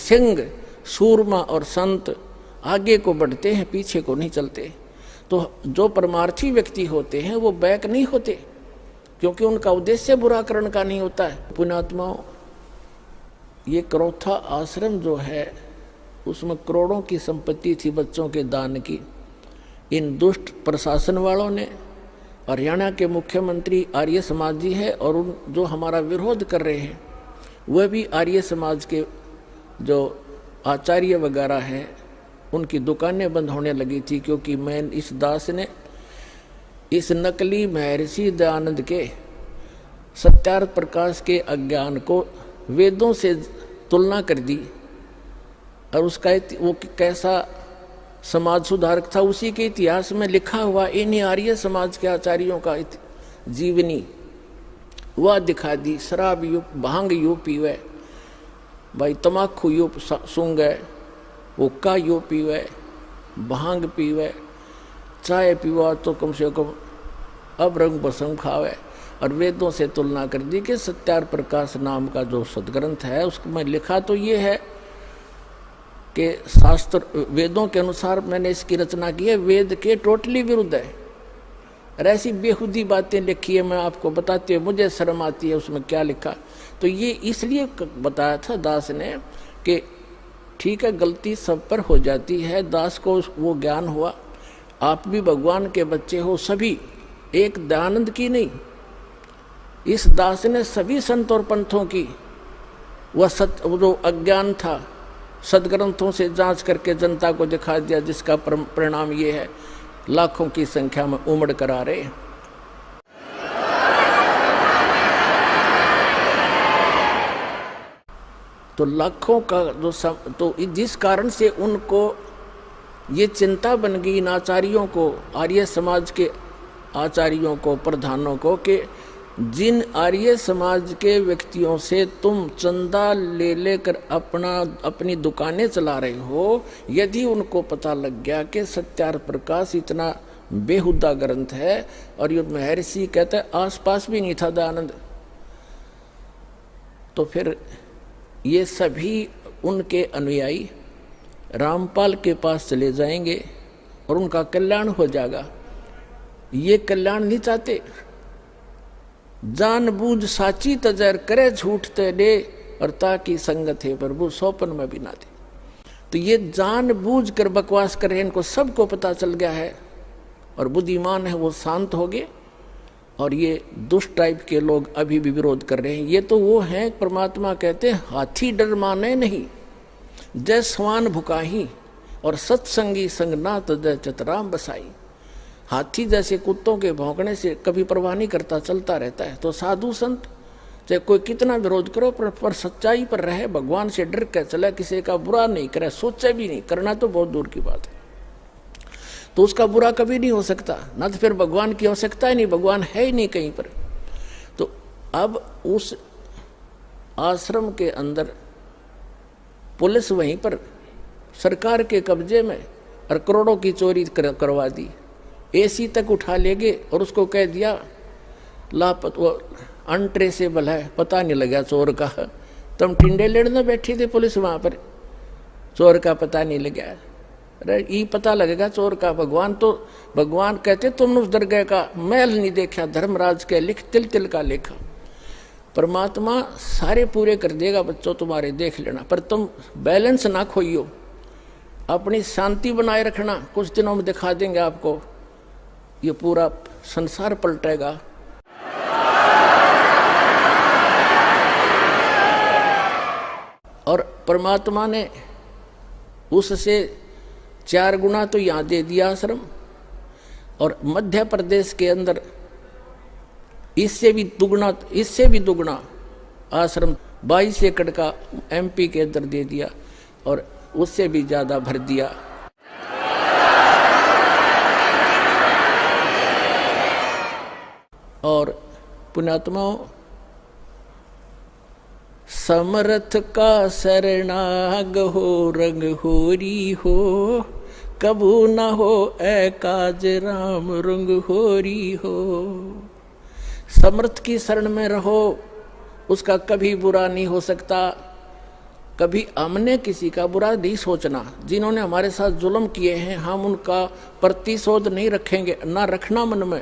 सिंह सूरमा और संत आगे को बढ़ते हैं, पीछे को नहीं चलते। तो जो परमार्थी व्यक्ति होते हैं वो बैक नहीं होते, क्योंकि उनका उद्देश्य बुरा करण का नहीं होता है। पुण्यात्माओं, ये करौथा आश्रम जो है उसमें करोड़ों की संपत्ति थी बच्चों के दान की। इन दुष्ट प्रशासन वालों ने, हरियाणा के मुख्यमंत्री आर्य समाज जी है, और उन जो हमारा विरोध कर रहे हैं वह भी आर्य समाज के जो आचार्य वगैरह हैं, उनकी दुकानें बंद होने लगी थी, क्योंकि मैं इस दास ने इस नकली महर्षि दयानंद के सत्यार्थ प्रकाश के अज्ञान को वेदों से तुलना कर दी, और उसका वो कैसा समाज सुधारक था उसी के इतिहास में लिखा हुआ इन आर्य समाज के आचार्यों का जीवनी वह दिखा दी। शराब यू भांग यू पीवे, भाई तमाकू यू सूंगे, हुक्का यू पीवे, भांग पीवे, चाय पीवा तो कम से कम अब रंग बसम खावे, और वेदों से तुलना कर दी कि सत्यार्थ प्रकाश नाम का जो सदग्रंथ है उसमें लिखा तो ये है कि शास्त्र वेदों के अनुसार मैंने इसकी रचना की है, वेद के टोटली विरुद्ध है। और ऐसी बेहुदी बातें लिखी है, मैं आपको बताते हुए मुझे शर्म आती है उसमें क्या लिखा। तो ये इसलिए बताया था दास ने कि ठीक है, गलती सब पर हो जाती है, दास को वो ज्ञान हुआ, आप भी भगवान के बच्चे हो, सभी, एक दयानंद की नहीं, इस दास ने सभी संत और पंथों की वह जो अज्ञान था सदग्रंथों से जांच करके जनता को दिखा दिया, जिसका परिणाम ये है लाखों की संख्या में उमड़ कर आ रहे। तो लाखों का जो तो जिस कारण से उनको ये चिंता बन गई इन आचार्यों को, आर्य समाज के आचार्यों को, प्रधानों को, कि जिन आर्य समाज के व्यक्तियों से तुम चंदा ले लेकर अपनी दुकानें चला रहे हो, यदि उनको पता लग गया कि सत्यार्थ प्रकाश इतना बेहुदा ग्रंथ है, और ये महर्षि कहते हैं आसपास भी नहीं था दयानंद, तो फिर ये सभी उनके अनुयायी रामपाल के पास चले जाएंगे और उनका कल्याण हो जाएगा। ये कल्याण नहीं चाहते। जानबूझ साची तजर करे झूठ ते दे, और ताकि संगत है प्रभु सौपन में भी ना दे। तो ये जानबूझ कर बकवास कर रहे हैं, इनको सबको पता चल गया है, और बुद्धिमान है वो शांत हो गए, और ये दुष्ट टाइप के लोग अभी भी विरोध कर रहे हैं। ये तो वो हैं, परमात्मा कहते हैं हाथी डर माने नहीं, जय स्वान भुकाही, और सत्संगी संग ना तजय चतराम बसाई। हाथी जैसे कुत्तों के भौंकने से कभी परवाह नहीं करता, चलता रहता है। तो साधु संत चाहे कोई कितना विरोध करो, पर सच्चाई पर रहे, भगवान से डर कर चले, किसी का बुरा नहीं करे, सोचे भी नहीं, करना तो बहुत दूर की बात है, तो उसका बुरा कभी नहीं हो सकता ना। तो फिर भगवान की आवश्यकता ही नहीं, भगवान है ही नहीं कहीं पर। तो अब उस आश्रम के अंदर पुलिस वहीं पर सरकार के कब्जे में, और करोड़ों की चोरी करवा दी, एसी तक उठा ले गए, और उसको कह दिया वो अनट्रेसेबल है, पता नहीं लगा चोर का। तुम टिंडे लेने बैठी थे पुलिस वहां पर, चोर का पता नहीं लगा। अरे ये पता लगेगा चोर का। भगवान कहते तुम उस दरगाह का मैल नहीं देखा, धर्मराज के लिख तिल तिल का लेखा। परमात्मा सारे पूरे कर देगा बच्चों तुम्हारे, देख लेना, पर तुम बैलेंस ना खोइयो, अपनी शांति बनाए रखना। कुछ दिनों में दिखा देंगे आपको, ये पूरा संसार पलटेगा। और परमात्मा ने उससे 4 गुना तो यहाँ दे दिया आश्रम, और मध्य प्रदेश के अंदर इससे भी दुगना आश्रम 22 एकड़ का MP के अंदर दे दिया, और उससे भी ज्यादा भर दिया। और पुण्यात्माओं, समर्थ का शरणाग हो, रंग होरी हो, कबू न हो ऐ काज राम रंग होरी हो। समर्थ की शरण में रहो, उसका कभी बुरा नहीं हो सकता। कभी हमने किसी का बुरा नहीं सोचना। जिन्होंने हमारे साथ जुल्म किए हैं हम उनका प्रतिशोध नहीं रखेंगे, ना रखना मन में।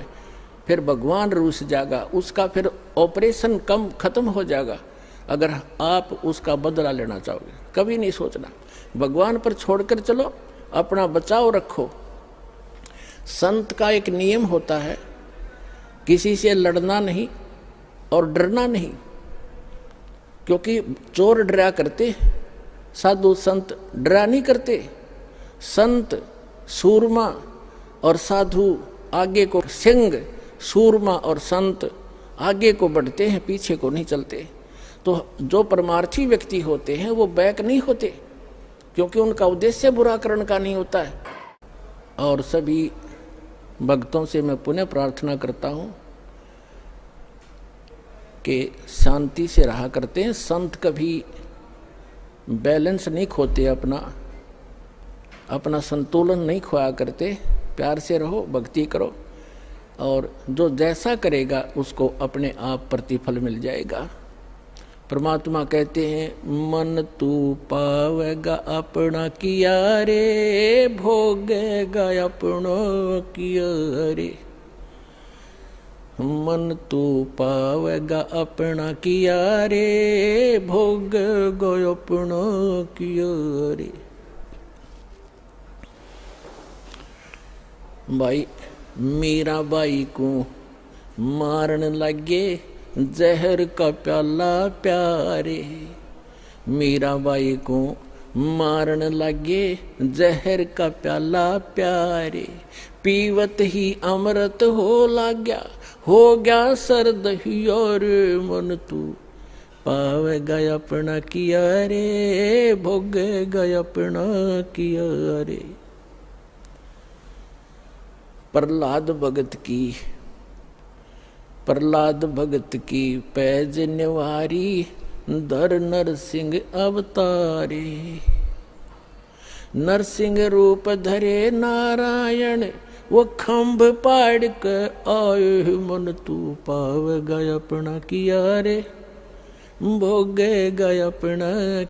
फिर भगवान रूस जाएगा, उसका फिर ऑपरेशन कम खत्म हो जाएगा अगर आप उसका बदला लेना चाहोगे। कभी नहीं सोचना, भगवान पर छोड़कर चलो, अपना बचाव रखो। संत का एक नियम होता है, किसी से लड़ना नहीं और डरना नहीं, क्योंकि चोर डरा करते, साधु संत डरा नहीं करते। संत सूरमा और साधु आगे को, सिंह सूरमा और संत आगे को बढ़ते हैं, पीछे को नहीं चलते। तो जो परमार्थी व्यक्ति होते हैं वो बैक नहीं होते, क्योंकि उनका उद्देश्य बुरा करने का नहीं होता है। और सभी भक्तों से मैं पुनः प्रार्थना करता हूँ कि शांति से रहा करते हैं। संत कभी बैलेंस नहीं खोते, अपना संतुलन नहीं खोया करते। प्यार से रहो, भक्ति करो, और जो जैसा करेगा उसको अपने आप प्रतिफल मिल जाएगा। परमात्मा कहते हैं, मन तू पावेगा अपना किया रे, भोगेगा अपनो किया रे। मन तू पावेगा अपना किया रे, भोगेगा अपनो किया रे। भाई मीरा बाई को मारन लगे जहर का प्याला प्यारे। मीरा बाई को मारन लगे जहर का प्याला प्यारे। पीवत ही अमृत हो गया सर्द हियर। मन तू पावेगा अपना किया रे, भोगेगा अपना किया रे। प्रहलाद भगत की पैज निवारी, धर नरसिंह अवतारे। नरसिंह रूप धरे नारायण, वो खंभ पाड़ के आए। मन तू पावेगा अपना किया रे, भोगेगा अपना